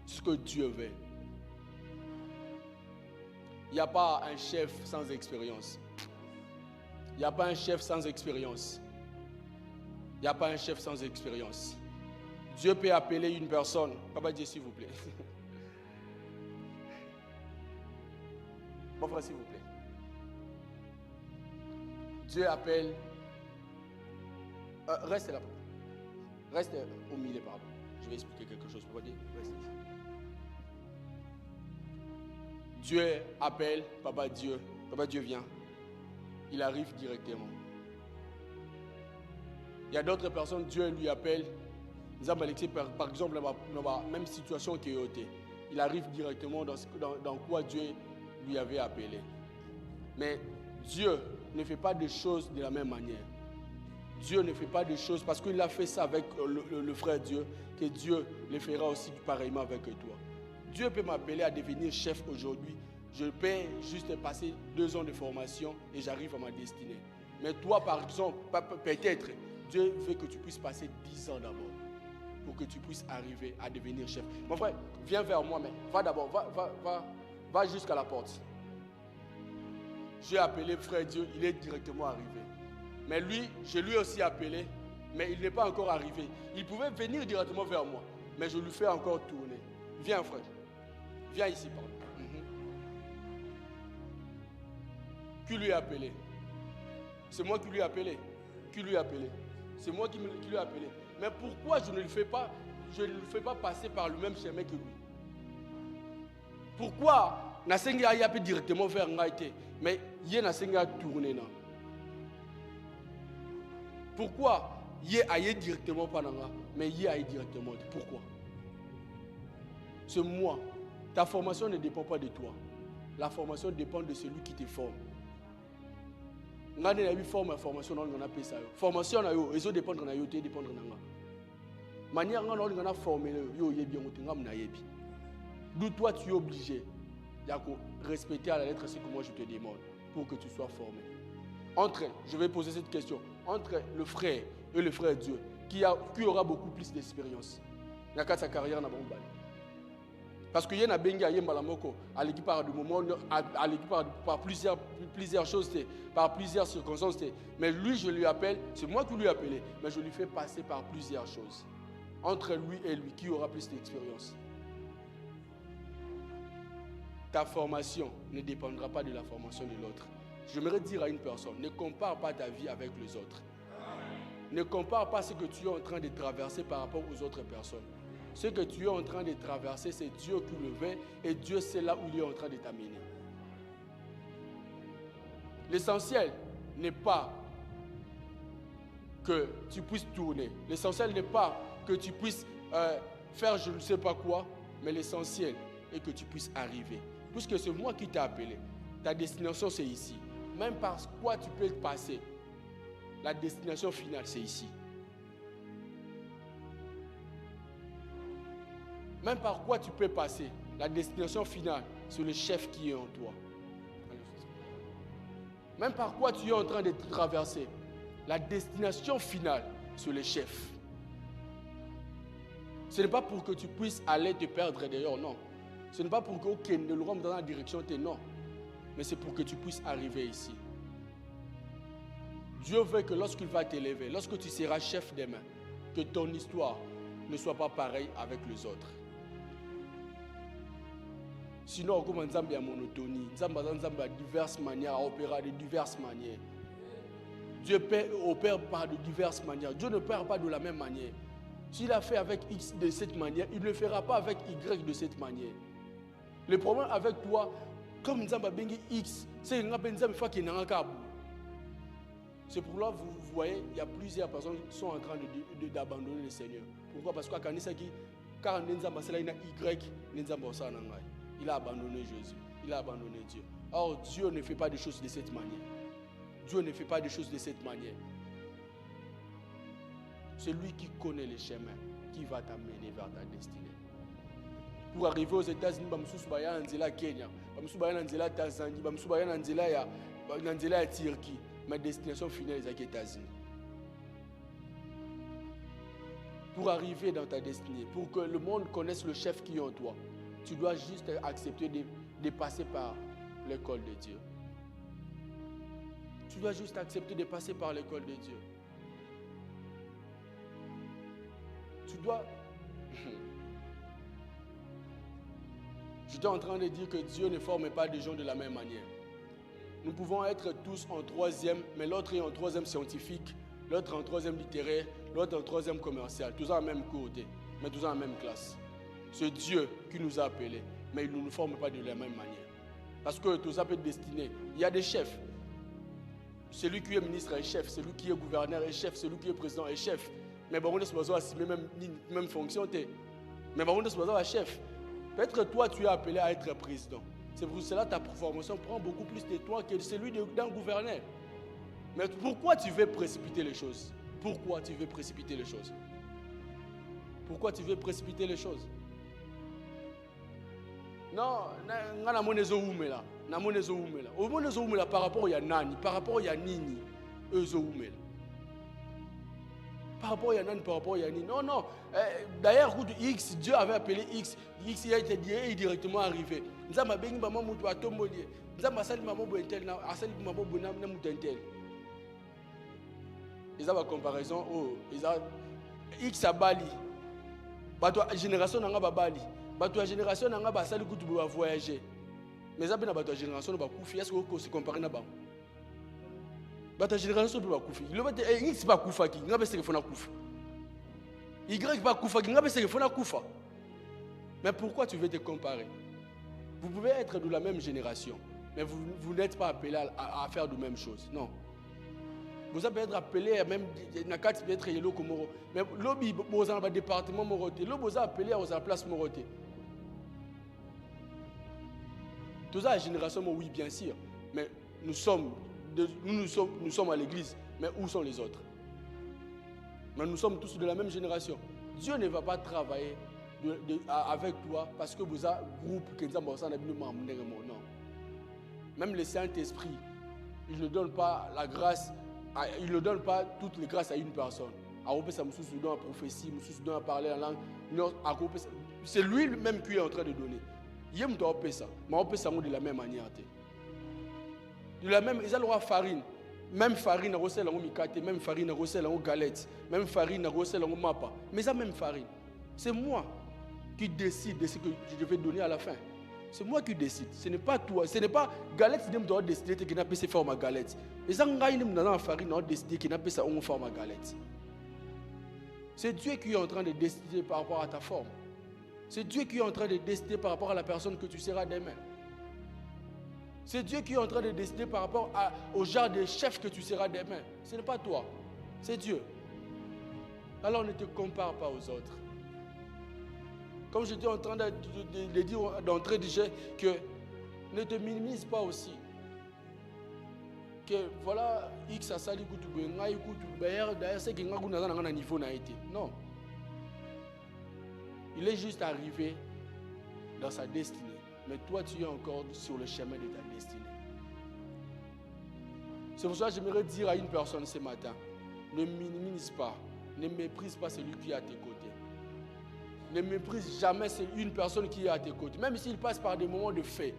S1: C'est ce que Dieu veut. Il n'y a pas un chef sans expérience. Il n'y a pas un chef sans expérience. Il n'y a pas un chef sans expérience. Dieu peut appeler une personne. Papa Dieu, s'il vous plaît. Mon frère, s'il vous plaît. Dieu appelle. Reste là. Reste au milieu, pardon. Je vais expliquer quelque chose. Papa Dieu, reste ici. Dieu appelle Papa Dieu. Papa Dieu vient. Il arrive directement. Il y a d'autres personnes, Dieu lui appelle. Par exemple, dans la même situation qu'il est. Il arrive directement dans quoi Dieu lui avait appelé. Mais Dieu ne fait pas des choses de la même manière. Dieu ne fait pas des choses parce qu'il a fait ça avec le frère Dieu, que Dieu le fera aussi pareillement avec toi. Dieu peut m'appeler à devenir chef aujourd'hui. Je peux juste passer 2 ans de formation et j'arrive à ma destinée. Mais toi, par exemple, peut-être, Dieu veut que tu puisses passer 10 ans d'abord pour que tu puisses arriver à devenir chef. Mon frère, viens vers moi, mais va d'abord, va jusqu'à la porte. J'ai appelé frère Dieu, il est directement arrivé. Mais lui, je lui ai aussi appelé, mais il n'est pas encore arrivé. Il pouvait venir directement vers moi, mais je lui fais encore tourner. Viens, frère. Viens ici, pardon. Qui lui a appelé? C'est moi qui lui ai appelé. Qui lui a appelé? C'est moi qui lui ai appelé. Mais pourquoi je ne le fais pas passer par le même chemin que lui? Pourquoi Nasengi a appelé directement vers Ngaïté, mais il a tourné là? Pourquoi il a directement par Nanga, mais il a directement? Pourquoi? C'est moi. Ta formation ne dépend pas de toi. La formation dépend de celui qui te forme. Nous avons formé formation dans la PSA. Formation, ils dépendent de la dépendre de la manière dont nous avons formé, d'où toi tu es obligé de respecter à la lettre ce que moi je te demande pour que tu sois formé. Je vais poser cette question, entre le frère et le frère Dieu, qui aura beaucoup plus d'expérience dans sa carrière, Parce qu'il y a bengi aye malamoko, à l'équipe par du moment, à l'équipe par plusieurs choses, par plusieurs circonstances. Mais lui, je lui appelle, c'est moi qui lui ai appelé, mais je lui fais passer par plusieurs choses. Entre lui et lui, qui aura plus d'expérience? Ta formation ne dépendra pas de la formation de l'autre. J'aimerais dire à une personne, ne compare pas ta vie avec les autres. Ne compare pas ce que tu es en train de traverser par rapport aux autres personnes. Ce que tu es en train de traverser, c'est Dieu qui le veut et Dieu sait là où il est en train de t'amener. L'essentiel n'est pas que tu puisses tourner. L'essentiel n'est pas que tu puisses faire je ne sais pas quoi, mais l'essentiel est que tu puisses arriver. Puisque c'est moi qui t'ai appelé. Ta destination, c'est ici. Même par quoi tu peux passer, la destination finale, c'est ici. Même par quoi tu peux passer, la destination finale, c'est le chef qui est en toi. Même par quoi tu es en train de traverser, la destination finale, c'est le chef. Ce n'est pas pour que tu puisses aller te perdre d'ailleurs, non. Ce n'est pas pour que ne le rentre dans la direction, non. Mais c'est pour que tu puisses arriver ici. Dieu veut que lorsqu'il va t'élever, lorsque tu seras chef demain, que ton histoire ne soit pas pareille avec les autres. Sinon, comme Nzambe a monotonie, Nzambe a diverses manières, à opérer de diverses manières. Dieu opère par de diverses manières. Dieu ne opère pas de la même manière. S'il a fait avec X de cette manière, il ne le fera pas avec Y de cette manière. Le problème avec toi, comme Nzambe a bengi X, c'est que Nzambe fait qu'il n'a pas. C'est pour là, vous voyez, il y a plusieurs personnes qui sont en train d'abandonner le Seigneur. Pourquoi? Parce que quand Nzambe a Y, il a abandonné Jésus, il a abandonné Dieu. Or, Dieu ne fait pas des choses de cette manière. Dieu ne fait pas des choses de cette manière. C'est lui qui connaît les chemins, qui va t'amener vers ta destinée. Pour arriver aux États-Unis, il y a un Kenya, il y a un Tanzanie, il y a un Turquie. Ma destination finale est aux États-Unis. Pour arriver dans ta destinée, pour que le monde connaisse le chef qui est en toi, tu dois juste accepter de passer par l'école de Dieu. Tu dois juste accepter de passer par l'école de Dieu. Tu dois... J'étais en train de dire que Dieu ne forme pas des gens de la même manière. Nous pouvons être tous en troisième, mais l'autre est en troisième scientifique, l'autre en troisième littéraire, l'autre en troisième commercial. Tous en même côté, mais tous en même classe. C'est Dieu qui nous a appelés, mais il ne nous forme pas de la même manière. Parce que tous ça peut être destiné. Il y a des chefs. Celui qui est ministre est chef, celui qui est gouverneur est chef, celui qui est président est chef. Mais bon, on est supposé assumer même fonction. Mais bon, on est supposé être chef. Peut-être toi, tu es appelé à être président. C'est pour cela que ta formation prend beaucoup plus de toi que celui d'un gouverneur. Mais pourquoi tu veux précipiter les choses? Pourquoi tu veux précipiter les choses? Pourquoi tu veux précipiter les choses? Non, par rapport à Nani, par rapport à Nini, par rapport à Nani, par rapport à Nini. Non, non. D'ailleurs, X, Dieu avait appelé X. X, il a été directement arrivé. Nous avons dit que nous avons dit que nous avons dit que nous avons dit que ils ont une comparaison. X a Bali. La génération n'a pas Bali. La génération n'a pas voyager. Mais ça la génération n'a pas Koufi. Est-ce que se comparer na ba? La génération n'a pas Koufi. Le X pas Koufa qui n'a pas se faire Koufa. Y pas Koufa qui n'a pas se faire Koufa. Mais pourquoi tu veux te comparer? Vous pouvez être de la même génération, mais vous n'êtes pas appelé à faire de même chose. Non. Vous avez être appelé à même nakati peut-être yelo komoro. Mais lobby vous avez un département moroté. Lobby vous avez appelé à la place moroté. Tout ça la génération oui bien sûr, mais nous sommes à l'église, mais où sont les autres? Mais nous sommes tous de la même génération. Dieu ne va pas travailler avec toi parce que vous avez un groupe qui est non. Même le Saint-Esprit, il ne donne pas la grâce, il ne donne pas toutes les grâces à une personne. À la prophétie, à parler en langue. C'est lui-même qui est en train de donner. Il y a ça, mais on peut ça de la même manière. De la même, ils ont farine. Même farine, recelle en mikate, même farine, recelle en galette, même farine, recelle en mapa. Mais ça même farine. C'est moi qui décide de ce que je vais donner à la fin. C'est moi qui décide. Ce n'est pas toi. Ce n'est pas galette qui doit décider qu'il n'a pas se faire ma galette. Et ça, la farine doit décider qu'il n'a pas se faire ma galette. C'est Dieu qui est en train de décider par rapport à ta forme. C'est Dieu qui est en train de décider par rapport à la personne que tu seras demain. C'est Dieu qui est en train de décider par rapport au genre de chef que tu seras demain. Ce n'est pas toi, c'est Dieu. Alors ne te compare pas aux autres. Comme j'étais en train de dire d'entrée du jeu, que ne te minimise pas aussi. Que voilà, X a sali kutu benga kutu d'ailleurs c'est que ngaku na niveau na été. Non. Il est juste arrivé dans sa destinée. Mais toi, tu es encore sur le chemin de ta destinée. C'est pour ça que j'aimerais dire à une personne ce matin, ne minimise pas, ne méprise pas celui qui est à tes côtés. Ne méprise jamais une personne qui est à tes côtés. Même s'il passe par des moments de fait,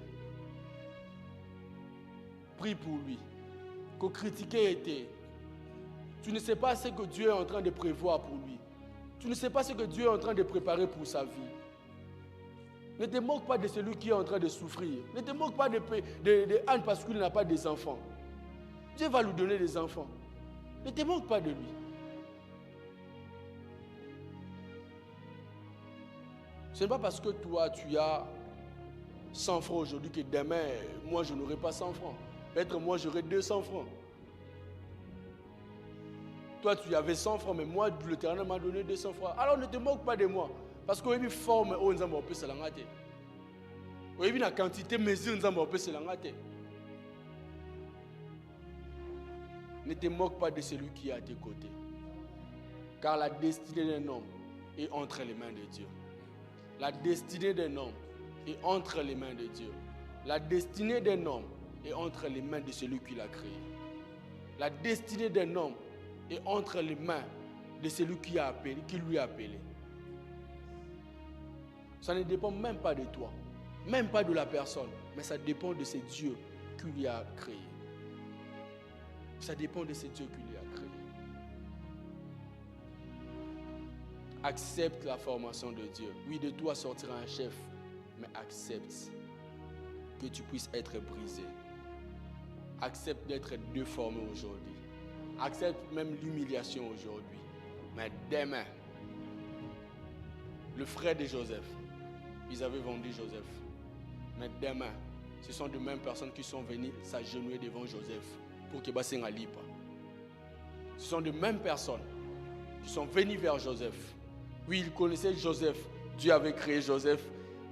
S1: prie pour lui. Que critiquer était. Tu ne sais pas ce que Dieu est en train de prévoir pour lui. Tu ne sais pas ce que Dieu est en train de préparer pour sa vie. Ne te moque pas de celui qui est en train de souffrir. Ne te moque pas de Anne parce qu'il n'a pas des enfants. Dieu va lui donner des enfants. Ne te moque pas de lui. Ce n'est pas parce que toi, tu as 100 francs aujourd'hui que demain, moi, je n'aurai pas 100 francs. Peut-être moi, j'aurai 200 francs. Toi, tu avais 100 francs, mais moi, l'Éternel m'a donné 200 francs. Alors ne te moque pas de moi. Parce que oui, forme on nzamba opé selangate. Oui, la quantité mesure nzamba opé selangate. Ne te moque pas de celui qui est à tes côtés. Car la destinée d'un homme est entre les mains de Dieu. La destinée d'un homme est entre les mains de Dieu. La destinée d'un homme est entre les mains de celui qui l'a créé. La destinée d'un homme est entre les mains de celui qui lui a appelé. Ça ne dépend même pas de toi, même pas de la personne, mais ça dépend de ce Dieu qui lui a créé. Ça dépend de ce Dieu qui lui a créé. Accepte la formation de Dieu. Oui, de toi sortira un chef, mais accepte que tu puisses être brisé. Accepte d'être déformé aujourd'hui. Accepte même l'humiliation aujourd'hui. Mais demain, le frère de Joseph, ils avaient vendu Joseph. Mais demain, ce sont de mêmes personnes qui sont venues s'agenouiller devant Joseph pour qu'il basse un lipa. Ce sont de mêmes personnes qui sont venues vers Joseph. Oui, ils connaissaient Joseph. Dieu avait créé Joseph.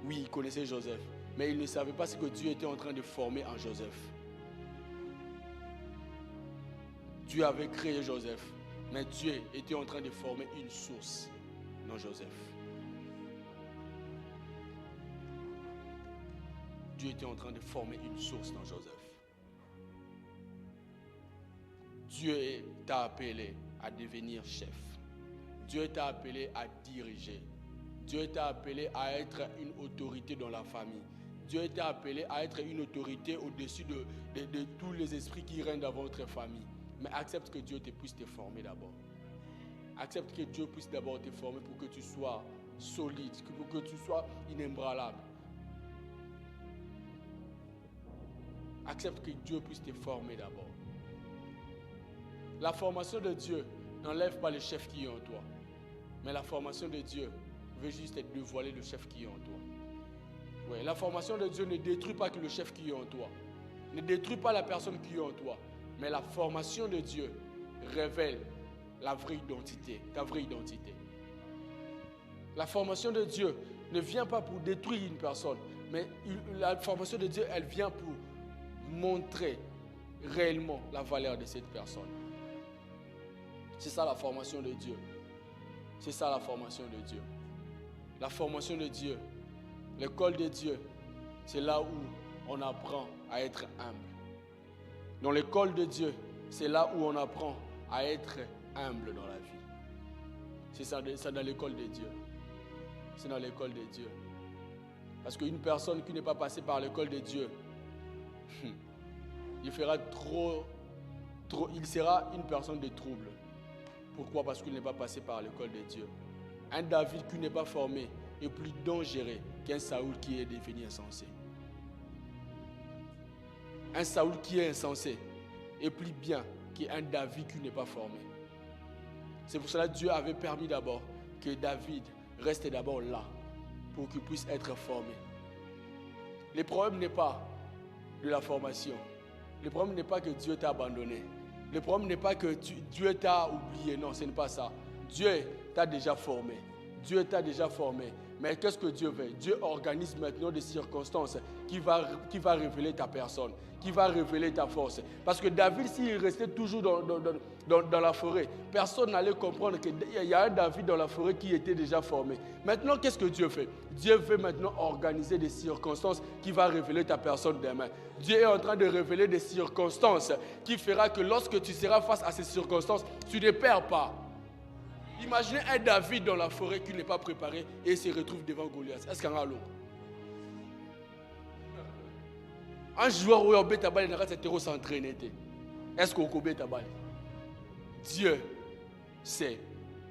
S1: Oui, ils connaissaient Joseph. Mais ils ne savaient pas ce que Dieu était en train de former en Joseph. Dieu avait créé Joseph. Mais Dieu était en train de former une source dans Joseph. Dieu était en train de former une source dans Joseph. Dieu t'a appelé à devenir chef. Dieu t'a appelé à diriger. Dieu t'a appelé à être une autorité dans la famille. Dieu t'a appelé à être une autorité au-dessus de tous les esprits qui règnent dans votre famille. Mais accepte que Dieu puisse te former d'abord. Accepte que Dieu puisse d'abord te former pour que tu sois solide, pour que tu sois inébranlable. Accepte que Dieu puisse te former d'abord. La formation de Dieu n'enlève pas le chef qui est en toi. Mais la formation de Dieu veut juste dévoiler le chef qui est en toi. Oui, la formation de Dieu ne détruit pas que le chef qui est en toi. Ne détruit pas la personne qui est en toi. Mais la formation de Dieu révèle la vraie identité, ta vraie identité. La formation de Dieu ne vient pas pour détruire une personne. Mais la formation de Dieu, elle vient pour montrer réellement la valeur de cette personne. C'est ça la formation de Dieu. C'est ça la formation de Dieu. La formation de Dieu, l'école de Dieu, c'est là où on apprend à être humble. Dans l'école de Dieu, c'est là où on apprend à être humble dans la vie. C'est ça dans l'école de Dieu. c'est dans l'école de Dieu. Parce qu'une personne qui n'est pas passée par l'école de Dieu, il sera une personne de trouble. Pourquoi? Parce qu'il n'est pas passé par l'école de Dieu. Un David qui n'est pas formé est plus dangereux qu'un Saoul qui est devenu insensé. Un Saoul qui est insensé est plus bien qu'un David qui n'est pas formé. C'est pour cela que Dieu avait permis d'abord que David reste d'abord là pour qu'il puisse être formé. Le problème n'est pas de la formation. Le problème n'est pas que Dieu t'a abandonné. Le problème n'est pas que Dieu t'a oublié. Non, ce n'est pas ça. Dieu t'a déjà formé. Dieu t'a déjà formé. Mais qu'est-ce que Dieu veut? Dieu organise maintenant des circonstances qui va révéler ta personne, qui va révéler ta force. Parce que David, s'il restait toujours dans la forêt, personne n'allait comprendre qu'il y a un David dans la forêt qui était déjà formé. Maintenant, qu'est-ce que Dieu fait? Dieu veut maintenant organiser des circonstances qui va révéler ta personne demain. Dieu est en train de révéler des circonstances qui fera que lorsque tu seras face à ces circonstances, tu ne perds pas. Imaginez un David dans la forêt qui n'est pas préparé et se retrouve devant Goliath. Est-ce qu'il y a un lot? Un joueur où il tabal n'a pas s'entraîner. Est-ce qu'on peut tabal? Dieu sait.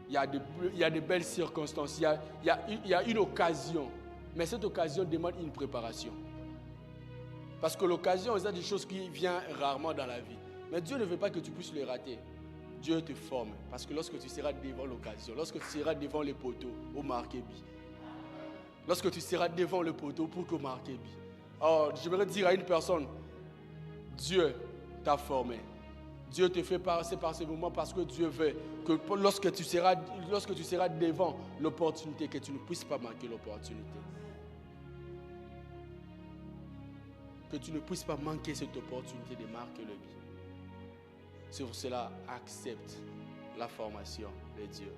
S1: Il y a de belles circonstances. Il y a une occasion. Mais cette occasion demande une préparation. Parce que l'occasion, c'est des choses qui viennent rarement dans la vie. Mais Dieu ne veut pas que tu puisses les rater. Dieu te forme. Parce que lorsque tu seras devant l'occasion, lorsque tu seras devant les poteaux, au marqué bi. Lorsque tu seras devant le poteau pour que marqué bi. Alors, je voudrais dire à une personne, Dieu t'a formé. Dieu te fait passer par ce moment parce que Dieu veut que lorsque tu seras devant l'opportunité, que tu ne puisses pas manquer l'opportunité. Que tu ne puisses pas manquer cette opportunité de marquer le but. C'est pour cela, accepte la formation de Dieu.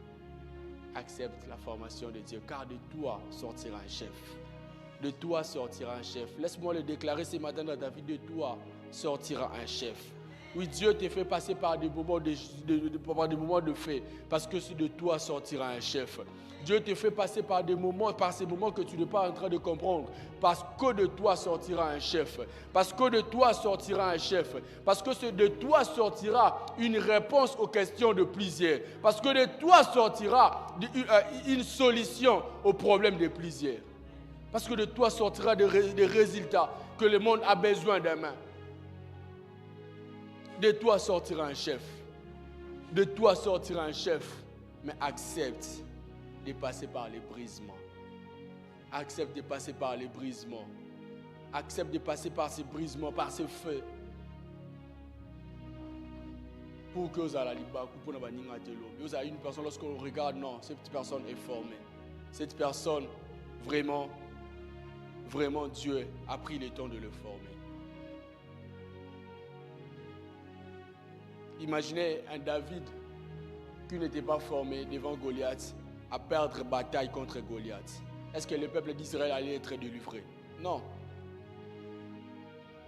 S1: Accepte la formation de Dieu, car de toi sortira un chef. De toi sortira un chef. Laisse-moi le déclarer ce matin dans ta vie, de toi sortira un chef. Oui, Dieu te fait passer par des moments de fait, parce que de toi sortira un chef. Dieu te fait passer par ces moments que tu n'es pas en train de comprendre, parce que de toi sortira un chef. Parce que de toi sortira un chef. Parce que de toi sortira une réponse aux questions de plusieurs. Parce que de toi sortira une solution aux problèmes de plusieurs. Parce que de toi sortira des résultats que le monde a besoin demain. De toi sortira un chef. De toi sortira un chef. Mais accepte de passer par les brisements. Accepte de passer par les brisements. Accepte de passer par ces brisements, par ce feu. Pour que vous ayez une personne, lorsqu'on regarde, non, cette personne est formée. Cette personne, vraiment, Dieu a pris le temps de le former. Imaginez un David qui n'était pas formé devant Goliath à perdre bataille contre Goliath. Est-ce que le peuple d'Israël allait être délivré? Non.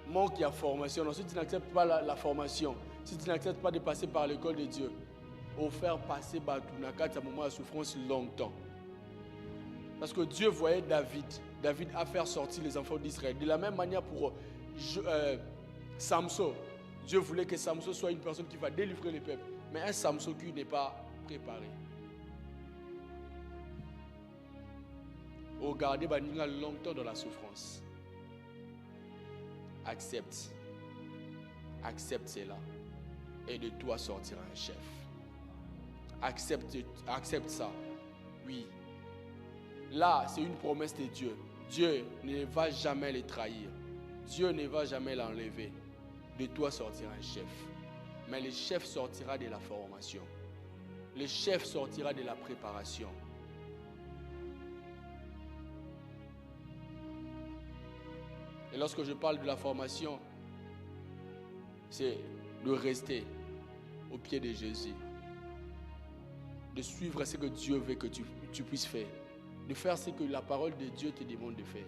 S1: Manque de formation. Non, si tu n'acceptes pas la formation, si tu n'acceptes pas de passer par l'école de Dieu, au faire passer Batounaka, un moment de souffrance longtemps. Parce que Dieu voyait David a fait sortir les enfants d'Israël. De la même manière pour Samson. Dieu voulait que Samson soit une personne qui va délivrer les peuples. Mais un Samson qui n'est pas préparé. Regardez Baninga longtemps dans la souffrance. Accepte cela. Et de toi sortira un chef. Accepte ça. Oui. Là, c'est une promesse de Dieu. Dieu ne va jamais les trahir. Dieu ne va jamais l'enlever. De toi sortira un chef. Mais le chef sortira de la formation. Le chef sortira de la préparation. Et lorsque je parle de la formation, c'est de rester au pied de Jésus. De suivre ce que Dieu veut que tu puisses faire. De faire ce que la parole de Dieu te demande de faire.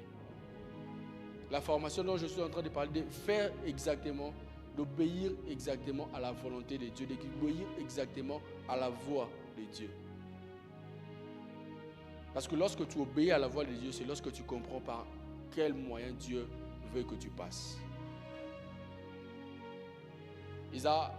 S1: La formation dont je suis en train de parler, de faire exactement, d'obéir exactement à la volonté de Dieu, d'obéir exactement à la voix de Dieu. Parce que lorsque tu obéis à la voix de Dieu, c'est lorsque tu comprends par quel moyen Dieu veut que tu passes. Isa